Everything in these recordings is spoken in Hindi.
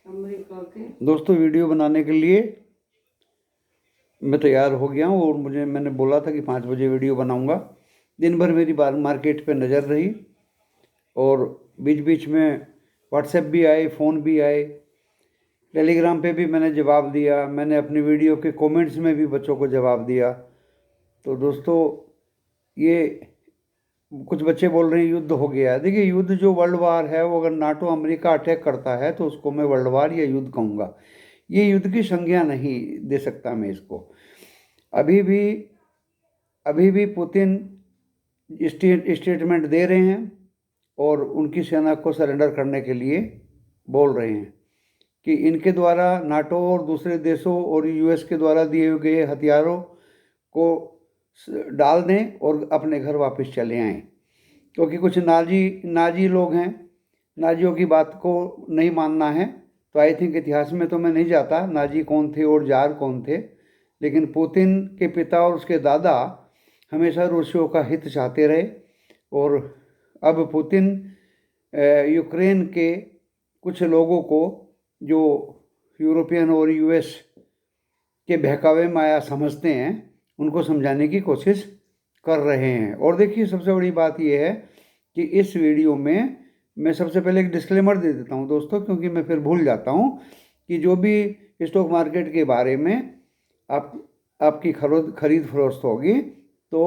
अमेरिका के। दोस्तों, वीडियो बनाने के लिए मैं तैयार हो गया हूँ और मैंने बोला था कि 5 बजे वीडियो बनाऊंगा। दिन भर मेरी मार्केट पे नज़र रही और बीच बीच में व्हाट्सएप भी आए, फ़ोन भी आए, टेलीग्राम पे भी मैंने जवाब दिया, मैंने अपनी वीडियो के कमेंट्स में भी बच्चों को जवाब दिया। तो दोस्तों, ये कुछ बच्चे बोल रहे हैं युद्ध हो गया है। देखिए, युद्ध जो वर्ल्ड वार है वो अगर नाटो अमेरिका अटैक करता है तो उसको मैं वर्ल्ड वार या युद्ध कहूँगा। ये युद्ध की संज्ञा नहीं दे सकता मैं इसको। अभी भी पुतिन स्टेटमेंट दे रहे हैं और उनकी सेना को सरेंडर करने के लिए बोल रहे हैं कि इनके द्वारा नाटो और दूसरे देशों और यूएस के द्वारा दिए गए हथियारों को डाल दें और अपने घर वापस चले आएं, क्योंकि कुछ नाजी लोग हैं, नाजियों की बात को नहीं मानना है। तो आई थिंक इतिहास में तो मैं नहीं जाता नाजी कौन थे और जार कौन थे, लेकिन पुतिन के पिता और उसके दादा हमेशा रूसियों का हित चाहते रहे। और अब पुतिन यूक्रेन के कुछ लोगों को जो यूरोपियन और यूएस के बहकावे माया समझते हैं उनको समझाने की कोशिश कर रहे हैं। और देखिए, सबसे बड़ी बात यह है कि इस वीडियो में मैं सबसे पहले एक डिस्क्लेमर दे देता हूं दोस्तों, क्योंकि मैं फिर भूल जाता हूं कि जो भी स्टॉक मार्केट के बारे में आपकी खरीद फरोख्त होगी तो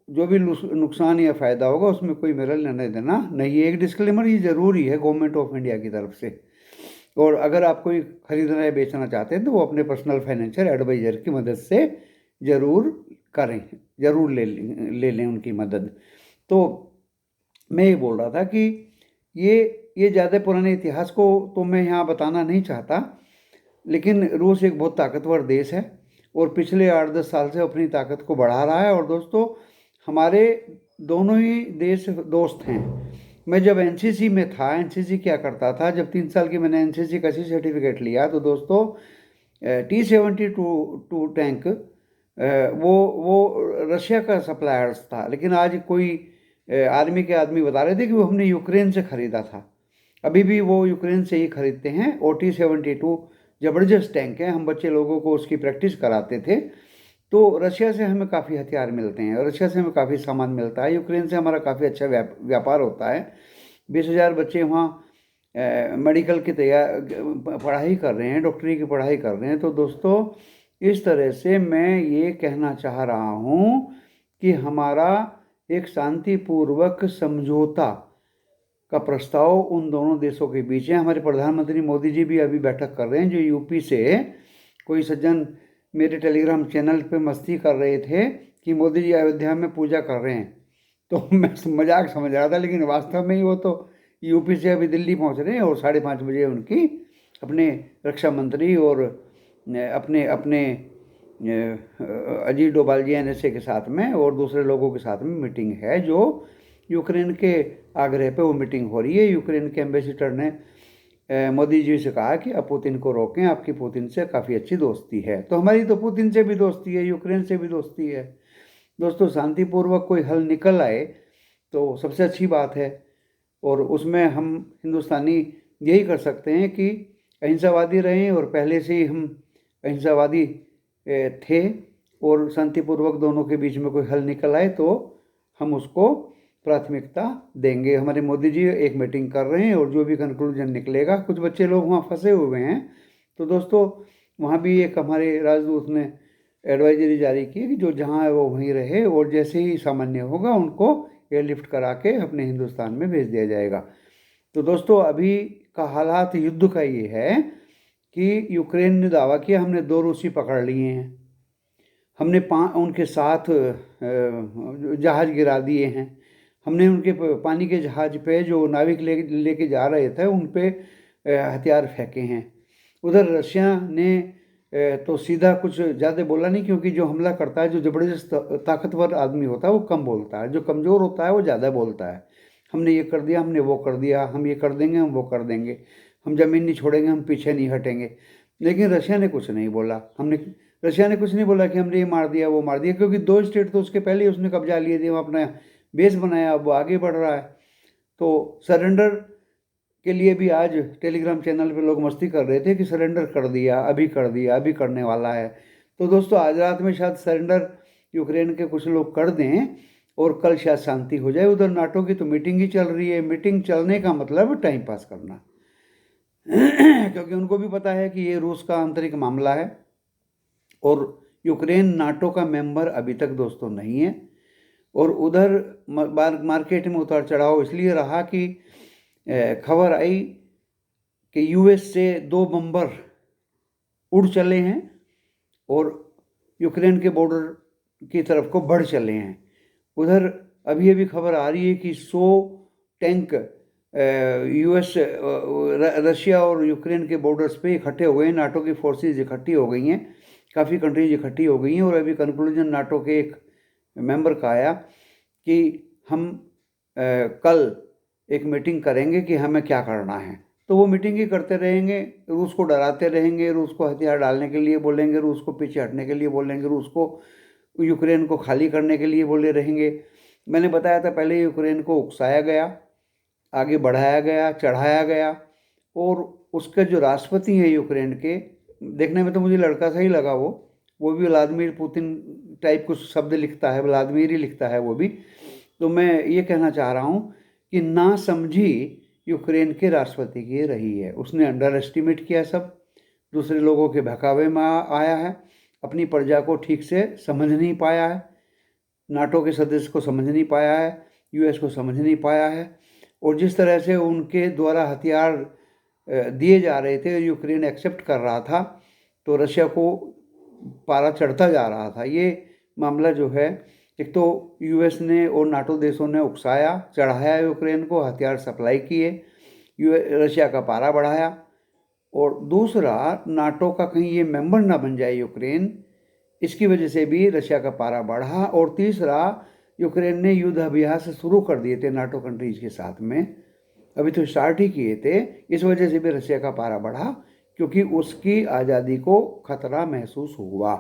जो भी नुकसान या फ़ायदा होगा उसमें कोई मेरा लेना देना नहीं है। एक डिस्क्लेमर ये ज़रूरी है गवर्नमेंट ऑफ इंडिया की तरफ से। और अगर आप कोई खरीदना या बेचना चाहते हैं तो वो अपने पर्सनल फाइनेंशियल एडवाइज़र की मदद से ज़रूर करें, ज़रूर ले लें उनकी मदद। तो मैं ये बोल रहा था कि ये ज़्यादा पुराने इतिहास को तो मैं यहाँ बताना नहीं चाहता, लेकिन रूस एक बहुत ताकतवर देश है और पिछले 8-10 साल से अपनी ताकत को बढ़ा रहा है। और दोस्तों, हमारे दोनों ही देश दोस्त हैं। मैं जब एनसीसी में था, एनसीसी क्या करता था, जब 3 साल की मैंने एनसीसी का सर्टिफिकेट लिया तो दोस्तों T-72 टैंक वो रशिया का सप्लायर्स था। लेकिन आज कोई आर्मी के आदमी बता रहे थे कि वो हमने यूक्रेन से ख़रीदा था। अभी भी वो यूक्रेन से ही खरीदते हैं। और T-72 ज़बरदस्त टैंक है, हम बच्चे लोगों को उसकी प्रैक्टिस कराते थे। तो रशिया से हमें काफ़ी हथियार मिलते हैं और रशिया से हमें काफ़ी सामान मिलता है। यूक्रेन से हमारा काफ़ी अच्छा व्यापार होता है। 20,000 बच्चे वहाँ मेडिकल की पढ़ाई कर रहे हैं, डॉक्टरी की पढ़ाई कर रहे हैं। तो दोस्तों, इस तरह से मैं ये कहना चाह रहा हूँ कि हमारा एक शांतिपूर्वक समझौता का प्रस्ताव उन दोनों देशों के बीच है। हमारे प्रधानमंत्री मोदी जी भी अभी बैठक कर रहे हैं। जो यूपी से कोई सज्जन मेरे टेलीग्राम चैनल पे मस्ती कर रहे थे कि मोदी जी अयोध्या में पूजा कर रहे हैं, तो मैं मजाक समझ रहा था, लेकिन वास्तव में ही वो तो यूपी से अभी दिल्ली पहुंच रहे हैं और 5:30 बजे उनकी अपने रक्षा मंत्री और अपने अजीत डोभाल जी NSA के साथ में और दूसरे लोगों के साथ में मीटिंग है, जो यूक्रेन के आग्रह पे वो मीटिंग हो रही है। यूक्रेन के एम्बेसडर ने मोदी जी से कहा कि आप पुतिन को रोकें, आपकी पुतिन से काफ़ी अच्छी दोस्ती है। तो हमारी तो पुतिन से भी दोस्ती है, यूक्रेन से भी दोस्ती है। दोस्तों, शांतिपूर्वक कोई हल निकल आए तो सबसे अच्छी बात है। और उसमें हम हिंदुस्तानी यही कर सकते हैं कि अहिंसावादी रहें, और पहले से ही हम अहिंसावादी थे। और शांतिपूर्वक दोनों के बीच में कोई हल निकल आए तो हम उसको प्राथमिकता देंगे। हमारे मोदी जी एक मीटिंग कर रहे हैं और जो भी कंक्लूजन निकलेगा, कुछ बच्चे लोग वहाँ फंसे हुए हैं, तो दोस्तों वहाँ भी एक हमारे राजदूत ने एडवाइजरी जारी की कि जो जहाँ है वो वहीं रहे और जैसे ही सामान्य होगा उनको एयरलिफ्ट करा के अपने हिंदुस्तान में भेज दिया जाएगा। तो दोस्तों, अभी का हालात युद्ध का ये है कि यूक्रेन ने दावा किया हमने 2 रूसी पकड़ लिए हैं, हमने उनके साथ जहाज़ गिरा दिए हैं, हमने उनके पानी के जहाज़ पे जो नाविक लेके जा रहे थे उन पे हथियार फेंके हैं। उधर रशिया ने तो सीधा कुछ ज़्यादा बोला नहीं, क्योंकि जो हमला करता है, जो ज़बरदस्त ताकतवर आदमी होता है वो कम बोलता है, जो कमज़ोर होता है वो ज़्यादा बोलता है। हमने ये कर दिया, हमने वो कर दिया, हम ये कर देंगे, हम वो कर देंगे, हम ज़मीन नहीं छोड़ेंगे, हम पीछे नहीं हटेंगे। लेकिन रशिया ने कुछ नहीं बोला। रशिया ने कुछ नहीं बोला कि हमने ये मार दिया वो मार दिया, क्योंकि 2 स्टेट तो उसके पहले ही उसने कब्जा लिए थे, वो अपना बेस बनाया, अब वो आगे बढ़ रहा है। तो सरेंडर के लिए भी आज टेलीग्राम चैनल पे लोग मस्ती कर रहे थे कि सरेंडर कर दिया, अभी करने वाला है। तो दोस्तों आज रात में शायद सरेंडर यूक्रेन के कुछ लोग कर दें और कल शायद शांति हो जाए। उधर नाटो की तो मीटिंग ही चल रही है। मीटिंग चलने का मतलब टाइम पास करना क्योंकि उनको भी पता है कि ये रूस का आंतरिक मामला है और यूक्रेन नाटो का मेंबर अभी तक दोस्तों नहीं है। और उधर मार्केट में उतार चढ़ाव इसलिए रहा कि खबर आई कि यूएस से 2 बम्बर उड़ चले हैं और यूक्रेन के बॉर्डर की तरफ को बढ़ चले हैं। उधर अभी अभी खबर आ रही है कि 100 टैंक यूएस रशिया और यूक्रेन के बॉर्डर्स पे इकट्ठे हो गए हैं। नाटो की फोर्सेस इकट्ठी हो गई हैं, काफ़ी कंट्रीज इकट्ठी हो गई हैं। और अभी कंक्लूजन नाटो के एक मेंबर का आया कि हम कल एक मीटिंग करेंगे कि हमें क्या करना है। तो वो मीटिंग ही करते रहेंगे, रूस को डराते रहेंगे, रूस को हथियार डालने के लिए बोलेंगे, रूस को पीछे हटने के लिए बोलेंगे, रूस को यूक्रेन को खाली करने के लिए बोले रहेंगे। मैंने बताया था पहले यूक्रेन को उकसाया गया, आगे बढ़ाया गया, चढ़ाया गया। और उसके जो राष्ट्रपति हैं यूक्रेन के, देखने में तो मुझे लड़का सा ही लगा, वो भी व्लादिमीर पुतिन टाइप कुछ शब्द लिखता है, व्लादिमीर ही लिखता है वो भी। तो मैं ये कहना चाह रहा हूँ कि ना समझी यूक्रेन के राष्ट्रपति की रही है। उसने अंडर एस्टिमेट किया, सब दूसरे लोगों के बहकावे में आया है, अपनी प्रजा को ठीक से समझ नहीं पाया है, नाटो के सदस्य को समझ नहीं पाया है, यूएस को समझ नहीं पाया है। और जिस तरह से उनके द्वारा हथियार दिए जा रहे थे, यूक्रेन एक्सेप्ट कर रहा था, तो रशिया को पारा चढ़ता जा रहा था। ये मामला जो है, एक तो यूएस ने और नाटो देशों ने उकसाया, चढ़ाया यूक्रेन को, हथियार सप्लाई किए, रशिया का पारा बढ़ाया। और दूसरा, नाटो का कहीं ये मेंबर ना बन जाए यूक्रेन, इसकी वजह से भी रशिया का पारा बढ़ा। और तीसरा, यूक्रेन ने युद्ध अभ्यास शुरू कर दिए थे नाटो कंट्रीज के साथ में, अभी तो स्टार्ट ही किए थे। इस वजह से भी रशिया का पारा बढ़ा, क्योंकि उसकी आज़ादी को खतरा महसूस हुआ।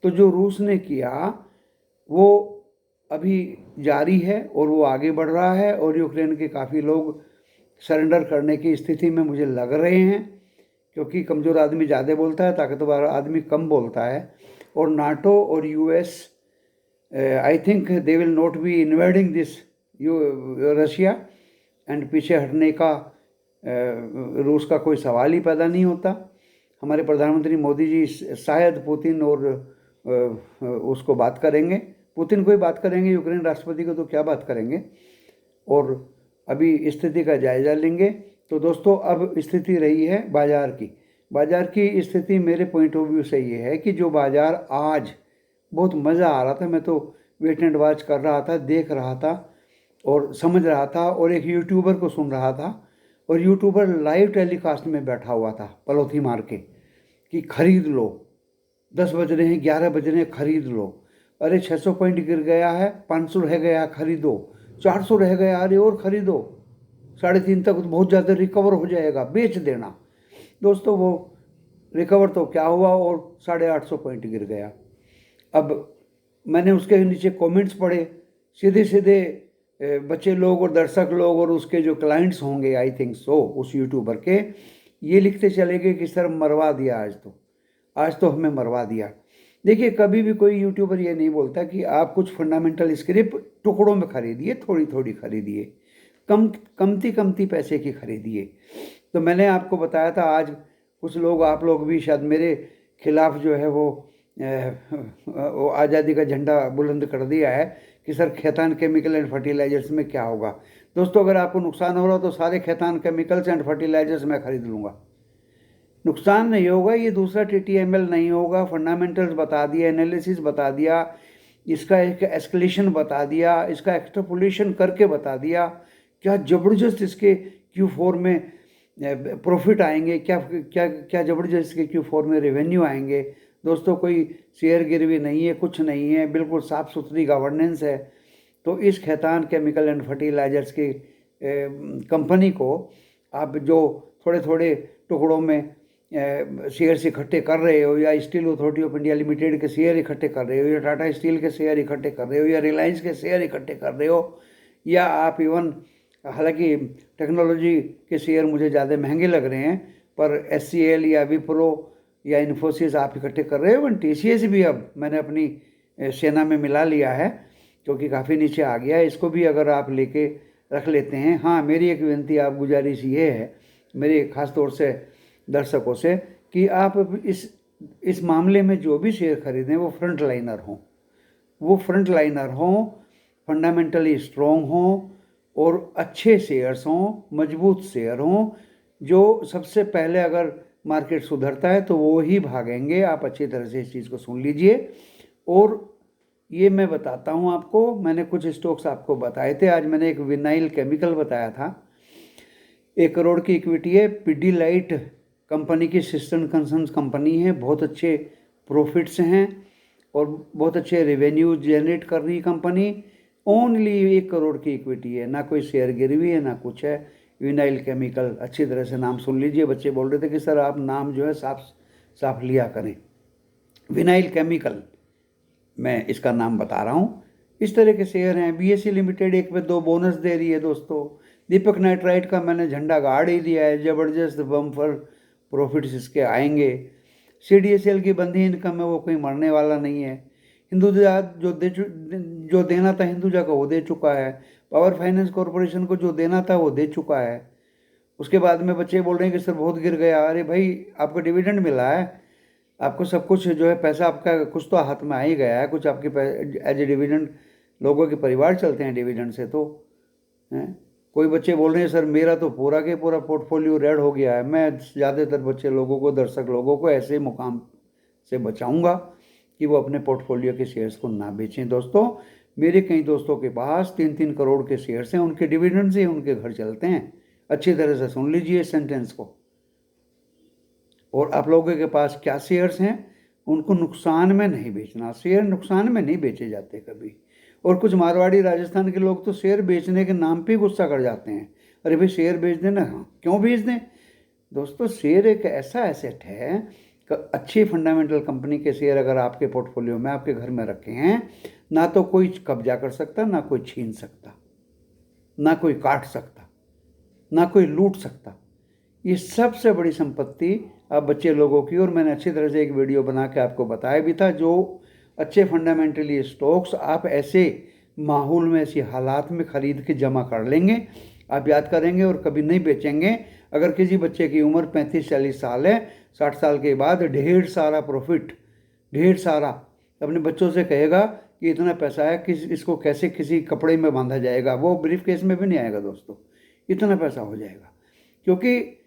तो जो रूस ने किया वो अभी जारी है और वो आगे बढ़ रहा है। और यूक्रेन के काफ़ी लोग सरेंडर करने की स्थिति में मुझे लग रहे हैं, क्योंकि कमज़ोर आदमी ज़्यादा बोलता है, ताकतवर आदमी कम बोलता है। और नाटो और US, I think they will not be invading this Russia, and पीछे हटने का रूस का कोई सवाल ही पैदा नहीं होता। हमारे प्रधानमंत्री मोदी जी शायद पुतिन और उसको बात करेंगे, पुतिन को ही बात करेंगे, यूक्रेन राष्ट्रपति को तो क्या बात करेंगे, और अभी स्थिति का जायज़ा लेंगे। तो दोस्तों अब स्थिति रही है बाज़ार की स्थिति मेरे पॉइंट ऑफ व्यू से ये है कि जो बाज़ार आज बहुत मज़ा आ रहा था, मैं तो वेट एंड वॉच कर रहा था, देख रहा था और समझ रहा था, और एक यूट्यूबर को सुन रहा था, और यूट्यूबर लाइव टेलीकास्ट में बैठा हुआ था पलोथी मार के कि खरीद लो, 10 बज रहे हैं, 11 बज रहे हैं, खरीद लो। अरे 600 पॉइंट गिर गया है, 500 रह गया, खरीदो। 400 रह गया, अरे और खरीदो, 3.5 तक बहुत ज़्यादा रिकवर हो जाएगा, बेच देना। दोस्तों वो रिकवर तो क्या हुआ, और 850 पॉइंट गिर गया। अब मैंने उसके नीचे कमेंट्स पढ़े, सीधे सीधे बच्चे लोग और दर्शक लोग और उसके जो क्लाइंट्स होंगे, आई थिंक सो, उस यूट्यूबर के, ये लिखते चले गए कि सर मरवा दिया, आज तो हमें मरवा दिया। देखिए, कभी भी कोई यूट्यूबर ये नहीं बोलता कि आप कुछ फंडामेंटल स्क्रिप्ट टुकड़ों में खरीदिए, थोड़ी थोड़ी खरीदिए, कमती पैसे की खरीदिए। तो मैंने आपको बताया था, आज कुछ लोग, आप लोग भी शायद मेरे खिलाफ जो है वो आज़ादी का झंडा बुलंद कर दिया है कि sir Khaitan chemical and fertilisers में क्या होगा। दोस्तों अगर आपको नुकसान हो रहा तो सारे खैतान केमिकल्स एंड फर्टिलाइजर्स मैं खरीद लूँगा, नुकसान नहीं होगा। ये दूसरा TTML नहीं होगा। फंडामेंटल्स बता दिया, एनालिसिस बता दिया, इसका एक एस्केलेशन बता दिया, इसका एक्सट्रापोलेशन करके बता दिया, क्या ज़बरदस्त इसके Q4 में प्रॉफिट आएंगे, क्या क्या क्या ज़बरदस्त इसके Q4 में रेवेन्यू आएंगे। दोस्तों कोई शेयर गिरवी नहीं है, कुछ नहीं है, बिल्कुल साफ़ सुथरी गवर्नेंस है। तो इस खैतान केमिकल एंड फर्टिलाइजर्स की कंपनी को आप जो थोड़े थोड़े टुकड़ों में शेयर्स इकट्ठे कर रहे हो, या steel authority of India limited के शेयर इकट्ठे कर रहे हो, या टाटा स्टील के शेयर इकट्ठे कर रहे हो, या रिलायंस के शेयर इकट्ठे कर रहे हो, या आप इवन हालांकि टेक्नोलॉजी के शेयर मुझे ज़्यादा महंगे लग रहे हैं, पर HCL या विप्रो या इन्फोसिस आप इकट्ठे कर रहे हो। TCS भी अब मैंने अपनी सेना में मिला लिया है, क्योंकि काफ़ी नीचे आ गया है। इसको भी अगर आप लेके रख लेते हैं। हाँ, मेरी एक विनती, आप गुजारिश ये है मेरे ख़ास तौर से दर्शकों से, कि आप इस मामले में जो भी शेयर खरीदें वो फ्रंट लाइनर हों, फंडामेंटली स्ट्रॉन्ग हों और अच्छे शेयर्स हों, मजबूत शेयर हों, जो सबसे पहले अगर मार्केट सुधरता है तो वो ही भागेंगे। आप अच्छी तरह से इस चीज़ को सुन लीजिए। और ये मैं बताता हूँ आपको, मैंने कुछ स्टॉक्स आपको बताए थे। आज मैंने एक विनाइल केमिकल बताया था, 1 करोड़ की इक्विटी है। पिडीलाइट कंपनी की सिस्टम कंसर्न कंपनी है, बहुत अच्छे प्रॉफिट्स हैं और बहुत अच्छे रेवेन्यू जनरेट कर रही कंपनी। ओनली 1 करोड़ की इक्विटी है, ना कोई शेयर गिरवी है ना कुछ है। विनाइल केमिकल, अच्छी तरह से नाम सुन लीजिए। बच्चे बोल रहे थे कि सर आप नाम जो है साफ लिया करें। विनाइल केमिकल, मैं इसका नाम बता रहा हूँ। इस तरह के शेयर हैं। BSE लिमिटेड 1 पे 2 बोनस दे रही है दोस्तों। दीपक नाइट्राइट का मैंने झंडा गाड़ ही दिया है, ज़बरदस्त बम्पर प्रॉफिट्स इसके आएंगे। CDSL की बंधी इनकम है, वो कोई मरने वाला नहीं है। हिंदुजा जो देना था हिंदुजा को वो दे चुका है। पावर फाइनेंस कॉरपोरेशन को जो देना था वो दे चुका है। उसके बाद में बच्चे बोल रहे हैं कि सर बहुत गिर गया। अरे भाई, आपको डिविडेंड मिला है, आपको सब कुछ जो है पैसा आपका कुछ तो हाथ में आ ही गया है, कुछ आपके एज ए डिविडेंड। लोगों के परिवार चलते हैं डिविडेंड से तो हैं। कोई बच्चे बोल रहे हैं सर मेरा तो पूरा के पूरा पोर्टफोलियो रेड हो गया है। मैं ज़्यादातर बच्चे लोगों को, दर्शक लोगों को ऐसे मुकाम से बचाऊंगा कि वो अपने पोर्टफोलियो के शेयर्स को ना बेचें। दोस्तों, मेरे कई दोस्तों के पास 3-3 करोड़ के शेयर्स हैं, उनके डिविडेंड से उनके घर चलते हैं। अच्छी तरह से सुन लीजिए इस सेंटेंस को। और आप लोगों के पास क्या शेयर्स हैं, उनको नुकसान में नहीं बेचना। शेयर नुकसान में नहीं बेचे जाते कभी। और कुछ मारवाड़ी राजस्थान के लोग तो शेयर बेचने के नाम पे गुस्सा कर जाते हैं। अरे भाई शेयर बेच देना। हाँ, क्यों बेच दें दोस्तों? शेयर एक ऐसा एसेट है कि अच्छी फंडामेंटल कंपनी के शेयर अगर आपके पोर्टफोलियो में, आपके घर में रखे हैं, ना तो कोई कब्जा कर सकता, ना कोई छीन सकता, ना कोई काट सकता, ना कोई लूट सकता। ये सबसे बड़ी संपत्ति आप बच्चे लोगों की। और मैंने अच्छी तरह से एक वीडियो बना के आपको बताया भी था, जो अच्छे फंडामेंटली स्टॉक्स आप ऐसे माहौल में, ऐसी हालात में खरीद के जमा कर लेंगे, आप याद करेंगे और कभी नहीं बेचेंगे। अगर किसी बच्चे की उम्र 35-40 साल है, 60 साल के बाद ढेर सारा प्रॉफिट, ढेर सारा, अपने बच्चों से कहेगा कि इतना पैसा है, इसको कैसे किसी कपड़े में बांधा जाएगा, वो ब्रीफ केस में भी नहीं आएगा दोस्तों, इतना पैसा हो जाएगा। क्योंकि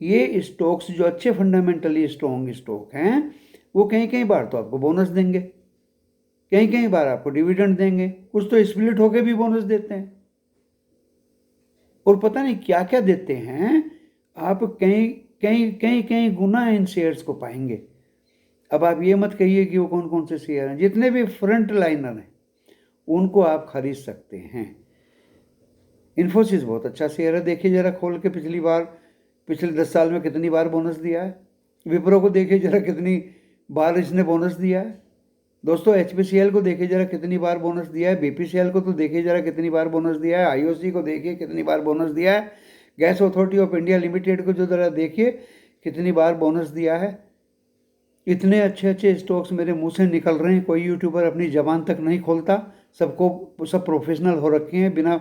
ये स्टॉक्स जो अच्छे फंडामेंटली स्ट्रॉन्ग स्टॉक हैं, वो कहीं कहीं बार तो आपको बोनस देंगे, कहीं कहीं बार आपको डिविडेंड देंगे, कुछ तो स्प्लिट होके भी बोनस देते हैं, और पता नहीं क्या क्या देते हैं। आप कहीं कहीं कहीं कहीं गुना इन शेयर्स को पाएंगे। अब आप ये मत कहिए कि वो कौन कौन से शेयर हैं। जितने भी फ्रंट लाइनर हैं उनको आप खरीद सकते हैं। इन्फोसिस बहुत अच्छा शेयर है, देखिए जरा खोल के पिछले 10 साल में कितनी बार बोनस दिया है। विप्रो को देखिए जरा कितनी बार इसने बोनस दिया है। दोस्तों, HPCL को देखिए जरा कितनी बार बोनस दिया है। BPCL को तो देखिए जरा कितनी बार बोनस दिया है। IOC को देखिए कितनी बार बोनस दिया है। Gas authority of India limited को जो जरा देखिए कितनी बार बोनस दिया है। इतने अच्छे अच्छे स्टॉक्स मेरे मुंह से निकल रहे हैं, कोई यूट्यूबर अपनी जबान तक नहीं खोलता। सब प्रोफेशनल हो रखे हैं, बिना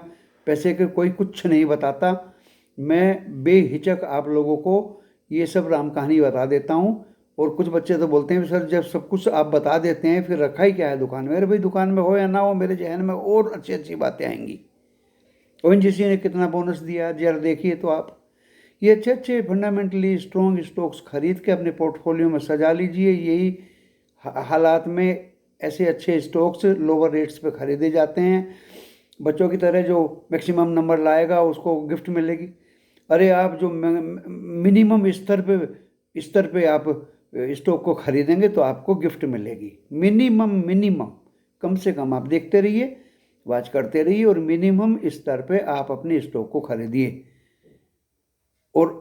पैसे के कोई कुछ नहीं बताता। मैं बेहिचक आप लोगों को ये सब राम कहानी बता देता हूँ। और कुछ बच्चे तो बोलते हैं सर जब सब कुछ आप बता देते हैं फिर रखा ही क्या है दुकान में। अरे भाई, दुकान में हो या ना हो, मेरे जहन में और अच्छी अच्छी बातें आएंगी। ONGC ने कितना बोनस दिया जरा देखिए तो आप। ये अच्छे अच्छे फंडामेंटली स्ट्रॉन्ग स्टॉक्स खरीद के अपने पोर्टफोलियो में सजा लीजिए। यही हालात में ऐसे अच्छे स्टॉक्स लोअर रेट्स पे खरीदे जाते हैं। बच्चों की तरह जो मैक्सिमम नंबर लाएगा उसको गिफ्ट मिलेगी। अरे आप जो मिनिमम स्तर पे आप स्टॉक को खरीदेंगे तो आपको गिफ्ट मिलेगी। मिनिमम कम से कम आप देखते रहिए, वॉच करते रहिए और मिनिमम स्तर पे आप अपने स्टॉक को खरीदिए और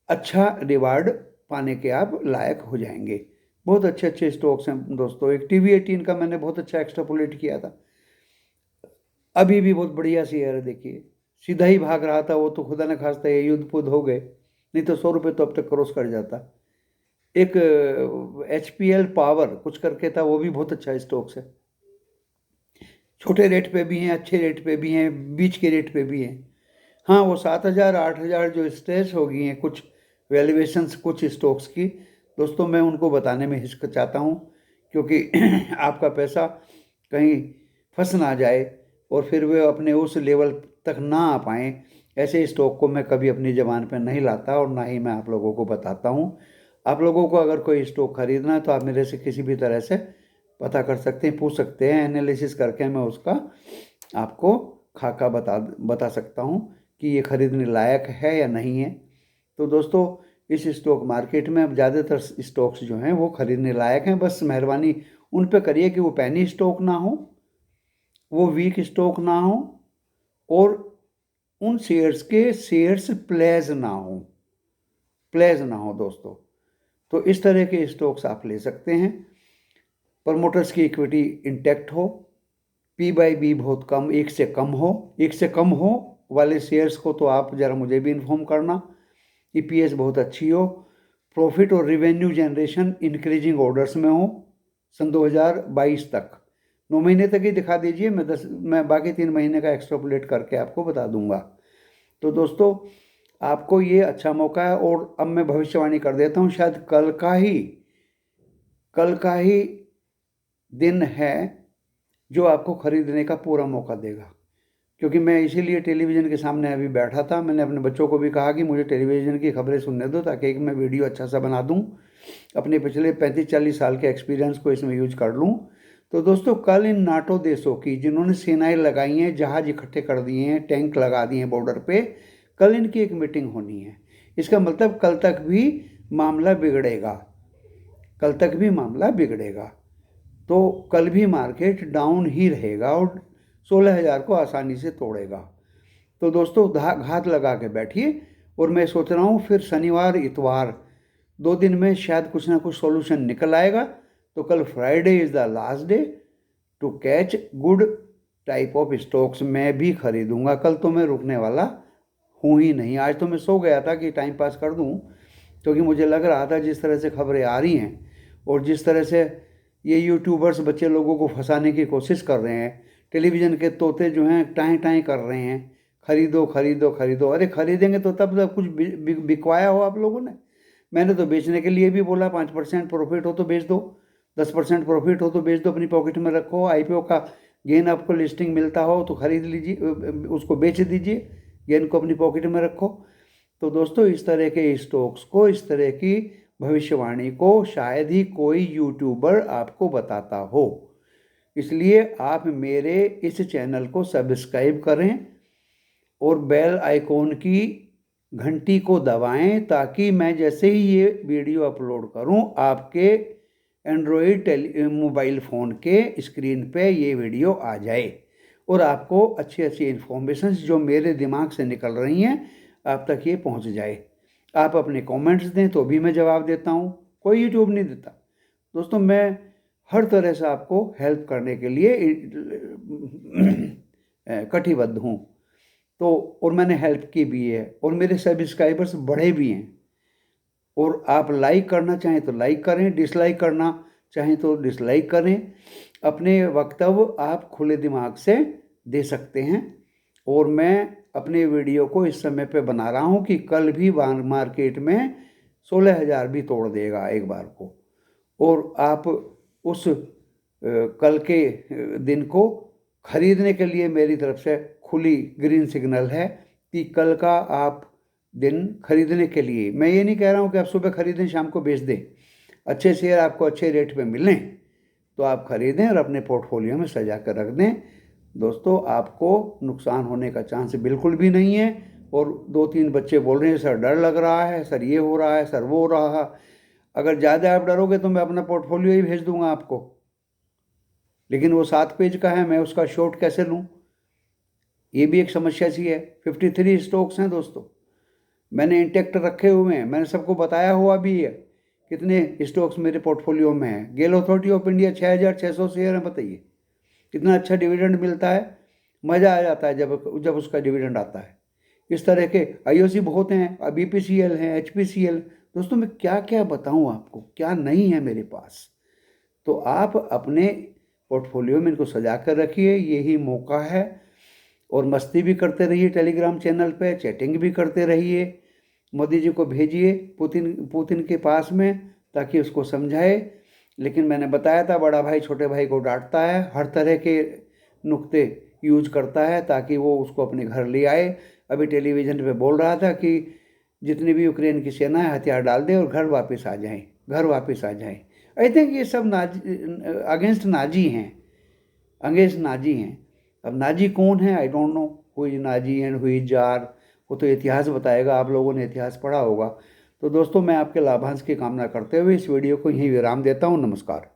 अच्छा रिवार्ड पाने के आप लायक हो जाएंगे। बहुत अच्छे अच्छे स्टॉक्स हैं दोस्तों। एक TV18 का मैंने बहुत अच्छा एक्स्ट्रापोलेट किया था, अभी भी बहुत बढ़िया शेयर है। देखिए सीधा ही भाग रहा था, वो तो खुदा न खास्ता ये युद्ध पुद्ध हो गए, नहीं तो 100 रुपये तो अब तक क्रॉस कर जाता। एक HPL पावर कुछ करके था, वो भी बहुत अच्छा स्टॉक्स है। छोटे रेट पे भी हैं, अच्छे रेट पे भी हैं, बीच के रेट पे भी हैं। हाँ, वो 7,000 8,000 जो स्ट्रेस हो गई हैं कुछ वैल्यूएशंस कुछ स्टॉक्स की, दोस्तों मैं उनको बताने में हिचकिचाता हूँ, क्योंकि आपका पैसा कहीं फंस ना जाए और फिर वे अपने उस लेवल तक ना आ पाएँ। ऐसे स्टॉक को मैं कभी अपनी ज़बान पर नहीं लाता और ना ही मैं आप लोगों को बताता हूँ। आप लोगों को अगर कोई स्टॉक खरीदना है तो आप मेरे से किसी भी तरह से पता कर सकते हैं, पूछ सकते हैं, एनालिसिस करके मैं उसका आपको खाका बता सकता हूँ कि ये खरीदने लायक है या नहीं है। तो दोस्तों, इस स्टॉक मार्केट में अब ज़्यादातर स्टॉक्स जो हैं वो खरीदने लायक हैं। बस मेहरबानी उन पे करिए कि वो पैनी स्टॉक ना हो, वो वीक स्टॉक ना हो, और उन शेयर्स के शेयर्स प्लेज ना हो दोस्तों। तो इस तरह के स्टॉक्स आप ले सकते हैं। प्रमोटर्स की इक्विटी इंटैक्ट हो, P/B बहुत कम, 1 से कम हो वाले शेयर्स को तो आप ज़रा मुझे भी इन्फॉर्म करना। EPS बहुत अच्छी हो, प्रॉफिट और रिवेन्यू जनरेशन इंक्रीजिंग ऑर्डर्स में हो सन 2022 तक, 9 महीने तक ही दिखा दीजिए, मैं बाकी 3 महीने का एक्स्ट्रापोलेट करके आपको बता दूंगा। तो दोस्तों, आपको ये अच्छा मौका है। और अब मैं भविष्यवाणी कर देता हूँ, शायद कल का ही दिन है जो आपको खरीदने का पूरा मौका देगा, क्योंकि मैं इसीलिए टेलीविज़न के सामने अभी बैठा था। मैंने अपने बच्चों को भी कहा कि मुझे टेलीविज़न की खबरें सुनने दो, ताकि एक मैं वीडियो अच्छा सा बना दूं, अपने पिछले 35-40 साल के एक्सपीरियंस को इसमें यूज कर लूं। तो दोस्तों, कल इन नाटो देशों की जिन्होंने सेनाएं लगाई हैं, जहाज इकट्ठे कर दिए हैं, टैंक लगा दिए हैं बॉर्डर पे, कल इनकी एक मीटिंग होनी है। इसका मतलब कल तक भी मामला बिगड़ेगा। तो कल भी मार्केट डाउन ही रहेगा और 16,000 को आसानी से तोड़ेगा। तो दोस्तों, घात लगा के बैठिए। और मैं सोच रहा हूँ फिर शनिवार इतवार 2 दिन में शायद कुछ ना कुछ सॉल्यूशन निकल आएगा। तो कल Friday is the last day to catch good type of stocks. मैं भी खरीदूंगा कल, तो मैं रुकने वाला हूँ ही नहीं। आज तो मैं सो गया था कि टाइम पास कर दूँ, क्योंकि मुझे लग रहा था जिस तरह से खबरें आ रही हैं और जिस तरह से ये यूट्यूबर्स बच्चे लोगों को फंसाने की कोशिश कर रहे हैं, टेलीविज़न के तोते जो हैं टाएं टाएं कर रहे हैं, खरीदो खरीदो खरीदो। अरे खरीदेंगे तो तब कुछ बिकवाया हो आप लोगों ने। मैंने तो बेचने के लिए भी बोला, 5% प्रॉफिट हो तो बेच दो, 10% प्रॉफिट हो तो बेच दो, अपनी पॉकेट में रखो। IPO का गेन आपको लिस्टिंग मिलता हो तो खरीद लीजिए, उसको बेच दीजिए, गेन को अपनी पॉकेट में रखो। तो दोस्तों, इस तरह के स्टॉक्स को, इस तरह की भविष्यवाणी को शायद ही कोई यूट्यूबर आपको बताता हो। इसलिए आप मेरे इस चैनल को सब्सक्राइब करें और बेल आइकॉन की घंटी को दबाएं, ताकि मैं जैसे ही ये वीडियो अपलोड करूं, आपके एंड्रॉयड मोबाइल फ़ोन के स्क्रीन पे ये वीडियो आ जाए और आपको अच्छी अच्छी इन्फॉर्मेशन जो मेरे दिमाग से निकल रही हैं आप तक ये पहुंच जाए। आप अपने कमेंट्स दें तो भी मैं जवाब देता हूं, कोई यूट्यूब नहीं देता दोस्तों। मैं हर तरह से आपको हेल्प करने के लिए कटिबद्ध हूँ। तो और मैंने हेल्प की भी है और मेरे सब्सक्राइबर्स बढ़े भी हैं। और आप लाइक करना चाहें तो लाइक करें, डिसलाइक करना चाहें तो डिसलाइक करें। अपने वक्तव्य आप खुले दिमाग से दे सकते हैं। और मैं अपने वीडियो को इस समय पे बना रहा हूँ कि कल भी मार्केट में 16,000 भी तोड़ देगा एक बार को। और आप उस कल के दिन को खरीदने के लिए मेरी तरफ से खुली ग्रीन सिग्नल है कि कल का आप दिन खरीदने के लिए, मैं ये नहीं कह रहा हूँ कि आप सुबह खरीदें शाम को बेच दें। अच्छे शेयर आपको अच्छे रेट पे मिलें तो आप खरीदें और अपने पोर्टफोलियो में सजा कर रख दें। दोस्तों, आपको नुकसान होने का चांस बिल्कुल भी नहीं है। और 2-3 बच्चे बोल रहे हैं सर डर लग रहा है, सर ये हो रहा है, सर वो हो रहा है। अगर ज़्यादा आप डरोगे तो मैं अपना पोर्टफोलियो ही भेज दूंगा आपको, लेकिन वो 7 पेज का है, मैं उसका शॉर्ट कैसे लूँ? ये भी एक समस्या सी है। 53 स्टॉक्स हैं दोस्तों, मैंने इंटेक्ट रखे हुए हैं, मैंने सबको बताया हुआ भी है कितने स्टॉक्स मेरे पोर्टफोलियो में हैं। गेल अथॉरिटी ऑफ इंडिया 6,600 शेयर है, बताइए कितना अच्छा डिविडेंड मिलता है। मज़ा आ जाता है जब जब उसका डिविडेंड आता है। इस तरह के आईओसी बहुत हैं, बीपीसीएल हैं, एचपीसीएल। दोस्तों मैं क्या क्या बताऊं आपको, क्या नहीं है मेरे पास। तो आप अपने पोर्टफोलियो में इनको सजा कर रखिए, यही मौका है। और मस्ती भी करते रहिए, टेलीग्राम चैनल पे चैटिंग भी करते रहिए। मोदी जी को भेजिए पुतिन के पास में, ताकि उसको समझाए। लेकिन मैंने बताया था, बड़ा भाई छोटे भाई को डांटता है, हर तरह के नुक्ते यूज करता है ताकि वो उसको अपने घर ले आए। अभी टेलीविज़न पे बोल रहा था कि जितनी भी यूक्रेन की सेना है हथियार डाल दे और घर वापस आ जाएं, घर वापस आ जाएं। आई थिंक ये सब अगेंस्ट नाजी हैं, अगेंस्ट नाजी हैं। अब नाजी कौन है, I don't know who is Nazi and who is jar. वो तो इतिहास बताएगा, आप लोगों ने इतिहास पढ़ा होगा। तो दोस्तों मैं आपके लाभांश की कामना करते हुए इस वीडियो को यहीं विराम देता हूँ। नमस्कार।